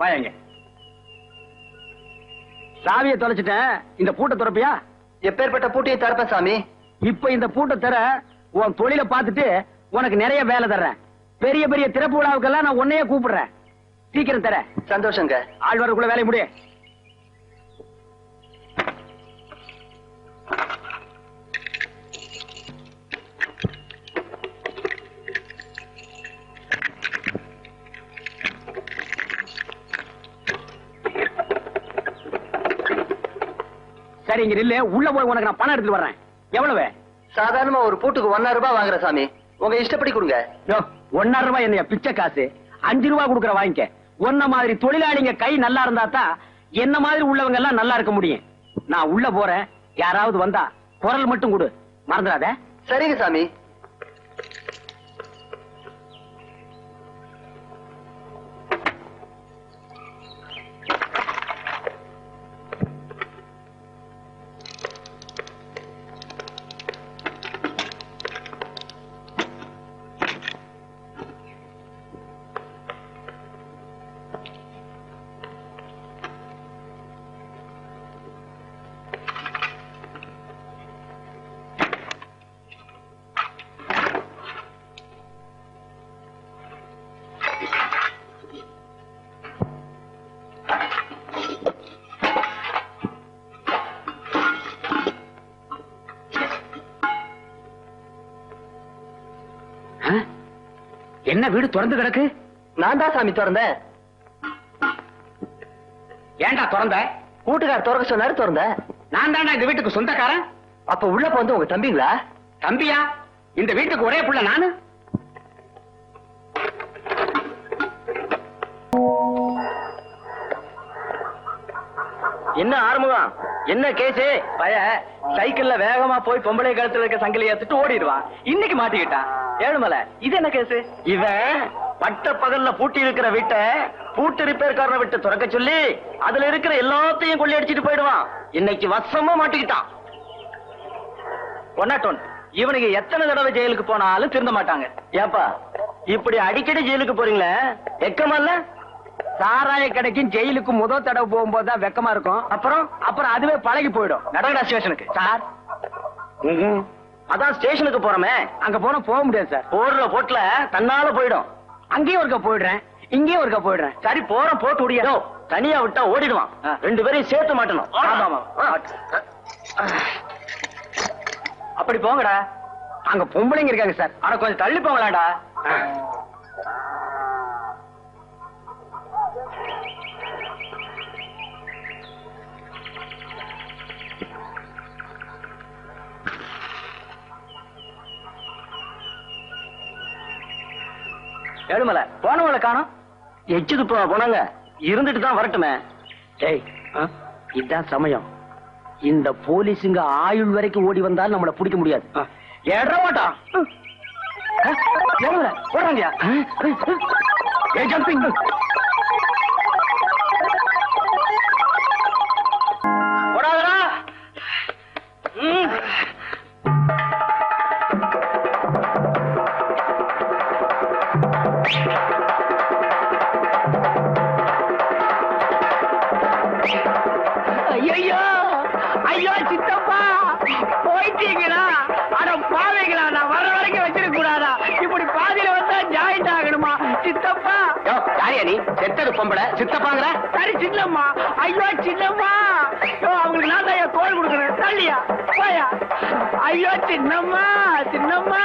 வாங்க. சாவியை தொலைச்சிட்டேன். இந்த பூட்டை திறப்பியா? எப்பேற்பட்ட பூட்டியை திறப்பேன் சாமி. இப்ப இந்த பூட்டை தர உன் தொழிலை பார்த்துட்டு உனக்கு நிறைய வேலை தர்றேன். பெரிய பெரிய திறப்பு விழாவுக்கெல்லாம் நான் உன்னையே கூப்பிடுறேன். சீக்கிரம் தர. சந்தோஷங்க. ஆள் வரக்குள்ள வேலையை முடிய. சரி, இங்க இல்ல. உள்ள போய் உனக்கு நான் பணம் எடுத்துட்டு வர்றேன். எவ்வளவு? சாதாரணமா ஒரு பூட்டுக்கு 1,000 ரூபாய் வாங்குற சாமி. உங்க இஷ்டப்படி கொடுங்க. 1,000 ரூபாய் என்ன பிச்சை காசு? 5 ரூபாய் கொடுக்குற வாங்கிக்க. ஒன்ன மாதிரி தொழிலாளிங்க கை நல்லா இருந்தா தான் என்ன மாதிரி உள்ளவங்க எல்லாம் நல்லா இருக்க முடியும். நான் உள்ள போறேன். யாராவது வந்தா குரல் மட்டும் கொடு, மறந்துடாத. சரிங்க சாமி. என்ன வீடு திறந்து கிடக்கு? நான் தான் சாமி திறந்தேன். ஏண்டா திறந்த? கூட்டுக்கார் திறக்க சொன்னாரு, திறந்தேன். நான் தாண்டா இந்த வீட்டுக்கு சொந்தக்காரன். அப்ப உள்ள வந்து உங்க தம்பிங்களா? தம்பியா? இந்த வீட்டுக்கு ஒரே புள்ள நானு. என்ன ஆறுமுகம், என்ன கேசு? பய சைக்கிள்ல வேகமா போய் பொம்பளை கழுத்துல இருக்க சங்கிலி ஏத்துட்டு ஓடிடுவான். இன்னைக்கு மாட்டிக்கிட்டான். ஏழுமலை, இது என்ன கேசு? இவன் பட்ட பகல்ல பூட்டி இருக்கிற வீட்டை பூட்டு ரிப்பேர்காரனை விட்டு திறக்க சொல்லி அதுல இருக்கிற எல்லாத்தையும் கொள்ளையடிச்சிட்டு போயிடுவான். இன்னைக்கு வசமா மாட்டிக்கிட்டான். ஒன்னாட்டோன், இவனுக்கு எத்தனை தடவை ஜெயிலுக்கு போனாலும் திருந்த மாட்டாங்க. ஏப்பா இப்படி அடிக்கடி ஜெயிலுக்கு போறீங்களே, வெக்கமா இல்ல? சாராய கடைக்கும் ஜெயிலுக்கு முதல் தடவை போகும்போது தான் வெக்கமா இருக்கும். அப்புறம் அதுவே பழகி போயிடும். நடகடா ஸ்டேஷனுக்கு. சார், அதான் ஸ்டேஷனுக்கு போறோமே. அங்க போக முடியாது சார். போடுற போட்டுல தன்னால போயிடும். அங்கேயும் ஒருக்கா போயிடுறேன், இங்கேயும் ஒருக்கா போயிடுறேன். சரி, போற போட்டு முடியாது. தனியா விட்டா ஓடிடுவான். 2 பேரையும் சேர்த்து மாட்டணும். ஆமாமா. அப்படி போங்கடா. அங்க பொம்பளைங்க இருக்காங்க சார். ஆனா கொஞ்சம் தள்ளி போங்களாடா. ஏழுமலை, போனவங்களை காணோம். எச்சுக்கு போனாங்க. இருந்துட்டு தான் வரட்டுமே. டேய், இதுதான் சமயம். இந்த போலீஸுங்க ஆயுள் வரைக்கும் ஓடி வந்தாலும் நம்மளை பிடிக்க முடியாது. ஏற மாட்டான். போடுறாங்க. ஜம்பிங். போடாதடா. ஐயோ ஐயோ சித்தப்பா, போயிட்டீங்களா? அட பாவீங்களா, நான் வர வரைக்கும் வச்சிருக்க கூடாதா? இப்படி பாதியில வந்தா ஜாயிண்ட் ஆகணுமா? சித்தப்பா. யாரியா நீ? செத்தது பொம்பளை சித்தப்பாங்கிற? சரி சின்னம்மா. ஐயோ சின்னம்மா, அவங்களுக்கு நான் தான் தோல் கொடுக்குறேன். தள்ளியா போயா. ஐயோ சின்னம்மா, சின்னம்மா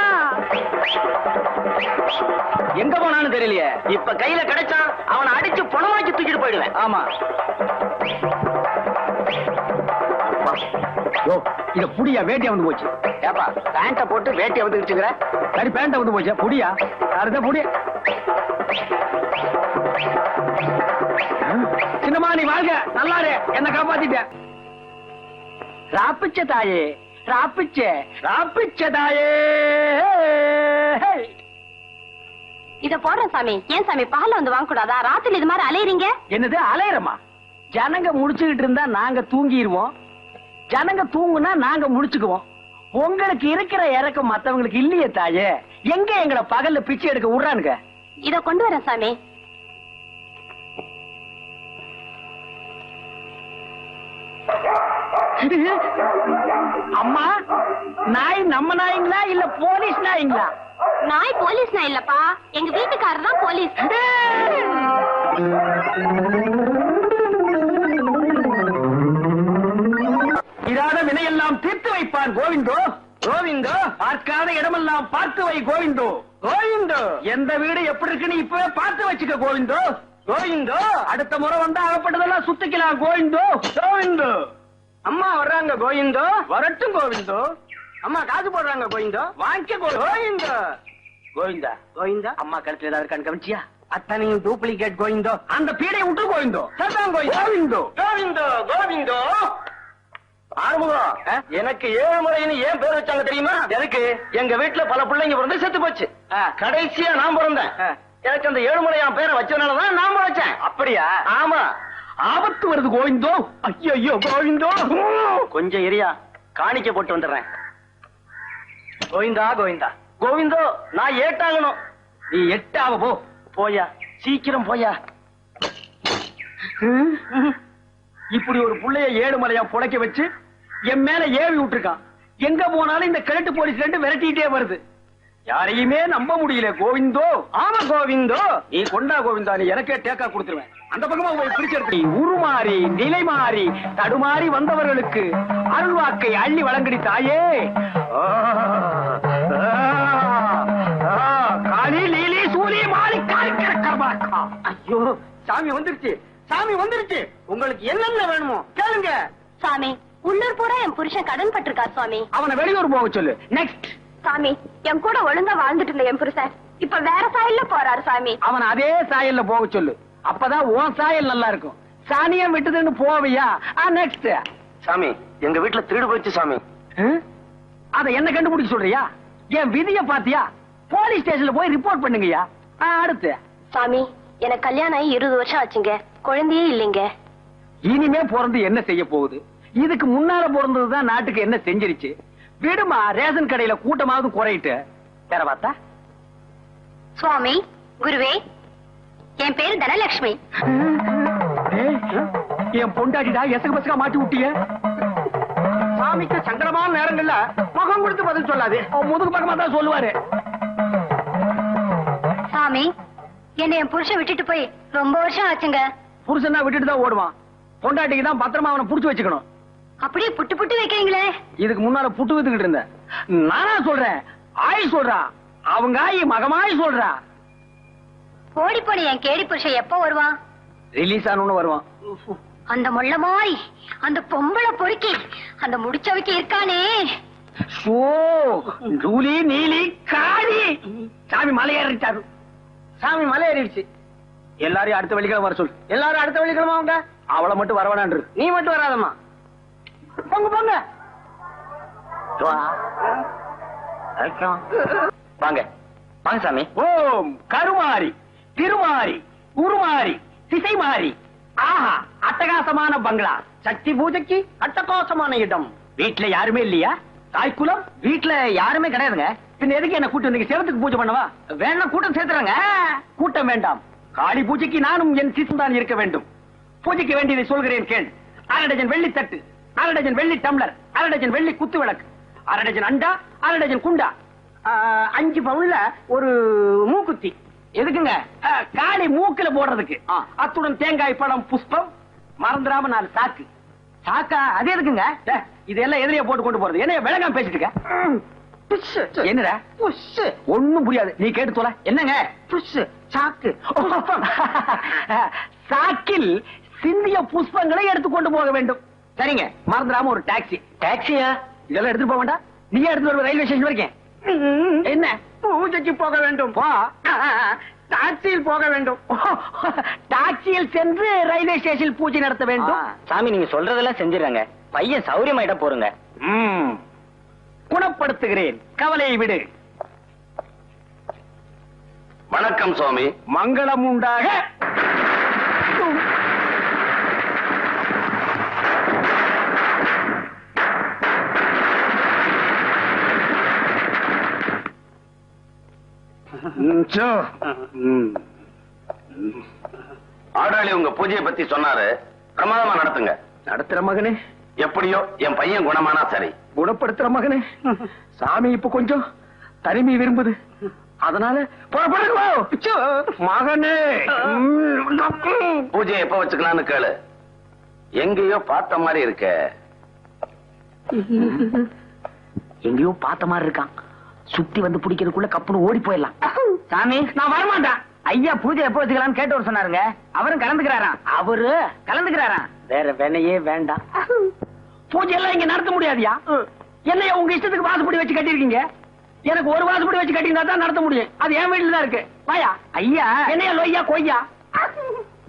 எங்க போனான்னு தெரியலையே. இப்ப கையில கிடைச்சான், அவனை அடிச்சு பணமாக்கி தூக்கிட்டு போயிடுவேன். ஆமா. இத புடியா, வேட்டியா வந்து போச்சு. ஏப்பா, பேண்ட போட்டு வேட்டியை வந்துக்கிட்டுங்கிற? சரி, பேண்ட வந்து போச்சு. புடியா, யாருதான் புடி. சின்னம்மா நீ வாழ்க, நல்லாரு, என்ன காப்பாத்திட்ட. ராப்பிச்ச தாயே, ராப்பிச்ச தாயே. இத போடுறேன் சாமி. ஏன் சாமி பகல்ல வந்து வாங்க கூடாதா? ராத்திரி இது மாதிரி அலையறீங்க. என்னது அலையறமா? ஜனங்க முடிச்சுக்கிட்டு இருந்தா நாங்க தூங்கிடுவோம், ஜனங்க தூங்குனா நாங்க முடிச்சுக்குவோம். உங்களுக்கு இருக்கிற இறக்கம் மத்தவங்களுக்கு இல்லையே தாயே. எங்க எங்களை பகல்ல பிச்சை எடுக்க விடுறானுங்க? இத கொண்டு வரேன் சாமி. அம்மா, நாய் நம்ம நாய்ங்களா இல்ல போலீஸ் நாய்ங்களா? நாய் போலீஸ் நாய் இல்லப்பா, எங்க வீட்டுக்காரர் தான் போலீஸ். இதான வினையெல்லாம் தீர்த்து வைப்பான் கோவிந்தோ. கோவிந்தோ, பார்க்காத இடமெல்லாம் பார்த்து வை கோவிந்தோ. கோவிந்தோ, எந்த வீடு எப்படி இருக்குன்னு இப்பவே பார்த்து வச்சுக்க கோவிந்தோ. கோவிந்தோ, அடுத்த முறை வந்தா அகப்பட்டதெல்லாம் சுத்திக்கலாம் கோவிந்தோ. கோவிந்தோ, அம்மா வர்றாங்க கோவிந்தோ. வரட்டும் கோவிந்தோ. அம்மா காசு போடுறாங்க கோவிந்தோ. வாங்கிக்க கோவிந்தோ. கோவிந்தா, கோவிந்தா, அம்மா கழுத்துல ஏதாவது இருக்கான்னு கவனிச்சியா? அத்தனையும் டூப்ளிகேட் கோவிந்தோ. அந்த பீடை விட்டு கோவிந்தோ. சரிதான் கோவிந்தோ. கோவிந்தோ, கோவிந்தோ. ஆறுமுகம், எனக்கு 7 முறைன்னு ஏன் பேர் வச்சாங்க தெரியுமா? எதுக்கு? எங்க வீட்டுல பல பிள்ளைங்க பிறந்து செத்து போச்சு. கடைசியா நான் பிறந்தேன். எனக்கு அந்த 7 முறையான் பேரை வச்சதுனாலதான் நாம வச்சேன். அப்படியா? ஆமா. ஆபத்து வருது கோவிந்தோ. ஐயோ கோவிந்தோ. கொஞ்சம் எரியா, காணிக்க போட்டு வந்துடுறேன். கோவிந்தா, கோவிந்தா, கோவிந்தோ, நான் ஏட்டாகணும். நீ எட்டாவ போ. போயா, சீக்கிரம் போயா. இப்படி ஒரு புள்ளைய 7 மலையா புழைக்க வச்சு என் மேல ஏவி விட்டுருக்கான். எங்க போனாலும் இந்த கிழட்டு போலீஸ் ரெண்டு விரட்டிட்டே வருது. யாரையுமே நம்ப முடியல கோவிந்தோ. ஆமா கோவிந்தோ, நீ கொண்டா கோவிந்தா, நீ எனக்கே டேக்கா கொடுத்துருவேன். அந்த பக்கமா போய் பிடிச்சிருக்க. உருமாறி நிலை மாறி தடுமாறி வந்தவர்களுக்கு அருள்வாக்கை அள்ளி வழங்கடி தாயே. காளி லீலி சூலி மாலி காலிக்கா. ஐயோ, சாமி வந்துருச்சு, சாமி வந்துருச்சு. உங்களுக்கு என்னென்ன வேணுமோ கேளுங்க. சாமி, உள்ளூர் பூரா என் புருஷன் கடன் பட்டிருக்கார் சுவாமி. அவனை வெளியூர் போக சொல்லு. நெக்ஸ்ட். சாமி, என் கூட ஒழுங்கா வாழ்ந்துட்டு இருந்த என் புருஷன் இப்ப வேற சாயல்ல போறாரு சாமி. அவன் அதே சாயல்ல போக சொல்லு. அப்பதான் உன் சாயல் நல்லா இருக்கும். சாணியம் விட்டுதுன்னு போவியா? நெக்ஸ்ட். சாமி, எங்க வீட்டுல திருடு போயிடுச்சு சாமி. அத என்ன கண்டுபிடிக்க சொல்றியா? என் விதிய பாத்தியா? போலீஸ் ஸ்டேஷன்ல போய் ரிப்போர்ட் பண்ணுங்கயா. அடுத்து. சாமி, எனக்கு கல்யாணம் ஆகி 20 வருஷம் ஆச்சுங்க, குழந்தையே இல்லைங்க. இனிமே பிறந்து என்ன செய்ய போகுது? இதுக்கு முன்னால பிறந்ததுதான் நாட்டுக்கு என்ன செஞ்சிருச்சு? விடுமா, ரேஷன் கடையில கூட்டமாவது குறையிட்டு வேற பார்த்தா. சுவாமி, குருவே, என் பேரு தனலட்சுமி. என் பொண்டாட்டிடா, எசகு பசகா மாட்டி விட்டிய. சாமிக்கு சங்கடமான நேரங்கள்ல முகம் கொடுத்து பதில் சொல்லாது, முதுகு பக்கமா தான் சொல்லுவாரு. சாமி, என்ன என் புருஷன் விட்டுட்டு போய் ரொம்ப வருஷம் ஆச்சுங்க. புருஷனா விட்டுட்டு தான் ஓடுவான். பொண்டாட்டிக்கு தான் பத்திரமா அவனை புடிச்சு வச்சுக்கணும். அப்படியே புட்டு புட்டு வைக்கிறீங்களே. இதுக்கு முன்னால புட்டு வித்துக்கிட்டு இருந்தேன். நானா சொல்றேன், ஆய் சொல்றா. அவங்க ஆயி மகமாய் சொல்றா. ஓடி போன என் கேடி புருஷன் எப்ப வருவான்? ரிலீஸ் ஆனு வருவான். அந்த முள்ள மாதிரி அந்த பொம்பளை பொறுக்கி அந்த முடிச்சவைக்கு இருக்கானே. ஜூலி நீலி காளி. சாமி மலை ஏறிட்டாரு. சாமி மலை ஏறிடுச்சு. எல்லாரையும் அடுத்த வெள்ளிக்கிழமை வர சொல்லு. எல்லாரும் அடுத்த வெள்ளிக்கிழமை அவங்க. அவளை மட்டும் வரவேணான்று. நீ மட்டும் வராதம்மா. போங்க போங்க. வாங்க வாங்க சாமி. ஓம் கருமாரி திருமாரி உருமாரி திசை மாறி. ஆஹா, அட்டகாசமான பங்களா. சக்தி பூஜைக்கு அட்டகாசமான இடம். வீட்டுல யாருமே இல்லையா? தாய்க்குலம் வீட்டுல யாருமே கிடையாதுங்க. பின்ன எதுக்கு என்ன கூட்டம்? நீங்க சிவத்துக்கு பூஜை பண்ணவா? வேணா கூட்டம் சேர்த்துறாங்க. கூட்டம் வேண்டாம். காளி பூஜைக்கு நானும் என் சிசும் தான் இருக்க வேண்டும். பூஜைக்கு வேண்டியதை சொல்கிறேன் கேள். 1/2 டஜன் வெள்ளி தட்டு, 1/2 டஜன் வெள்ளி டம்ளர், 1/2 டஜன் வெள்ளி குத்து விளக்கு, 1/2 டஜன் அண்டா, 1/2 டஜன் குண்டா, 5 பவுன்ல ஒரு மூக்குத்தி. எதுக்குங்க? காளி மூக்குல போடுறதுக்கு. அத்துடன் தேங்காய் பழம் புஷ்பம், மறந்துடாம 4 சாக்கு. சாக்கா? அது எதுக்குங்க? இதெல்லாம் எதிரியா போட்டு கொண்டு போறது. என்ன விளங்காம பேசிட்டு இருக்க? என்னடா ஒண்ணும் புரியாது. நீ கேட்டு சொல்ல. என்னங்க? சாக்கு. சாக்கில் சிந்திய புஷ்பங்களை எடுத்துக்கொண்டு போக வேண்டும். சரிங்க, மறந்துடாம ஒரு டாக்ஸி. டாக்ஸியா? இதெல்லாம் எடுத்துட்டு போக வேண்டாம். நீயே எடுத்து வருவ ரயில்வே ஸ்டேஷன் வரைக்கும். என்ன? பூஜைக்கு போக வேண்டும். டாக்ஸியில் போக வேண்டும். டாக்ஸியில் சென்று ரயில்வே ஸ்டேஷன் பூஜை நடத்த வேண்டும். சாமி, நீங்க சொல்றதெல்லாம் செஞ்சிடறாங்க. பையன் சௌரியமாயிட்ட போறங்க. குணப்படுத்துகிறேன், கவலையை விடு. வணக்கம் சுவாமி. மங்களம் உண்டாக. புச்சு. ஆடாளி உங்க பூஜையை பத்தி சொன்னாரு, பிரமாதமா நடத்துங்க. நடத்துற மகனே, எப்படியோ என் பையன் குணமானா சரி. குணப்படுத்துற மகனே, சாமி இப்ப கொஞ்சம் தனிமை விரும்புது, அதனால புறப்படுங்க மகனே. பூஜையை எப்ப வச்சுக்கலாம்னு கேளு. எங்கேயோ பார்த்த மாதிரி இருக்க. எங்கேயோ பார்த்த மாதிரி இருக்கான். சுத்தி வந்து பிடிக்கிறதுக்குள்ள கப்புன்னு ஓடி போயிடலாம். சாமி நான் வரமாட்டேன். ஐயா பூஜை எப்ப வச்சுக்கலாம்னு கேட்டு சொன்னாருங்க. அவரும் கலந்துக்கிறாராம். அவரு கலந்துக்கிறாராம். வேற வேணையே வேண்டாம். பூஜை எல்லாம் இங்க நடத்த முடியாதியா? என்னைய உங்க இஷ்டத்துக்கு வாசப்படி வச்சு கட்டிருக்கீங்க. எனக்கு ஒரு வாசப்படி வச்சு கட்டியிருந்தா தான் நடத்த முடியும். அது என் வீட்டுல தான் இருக்கு. வாயா ஐயா, என்னையா லொய்யா கொய்யா.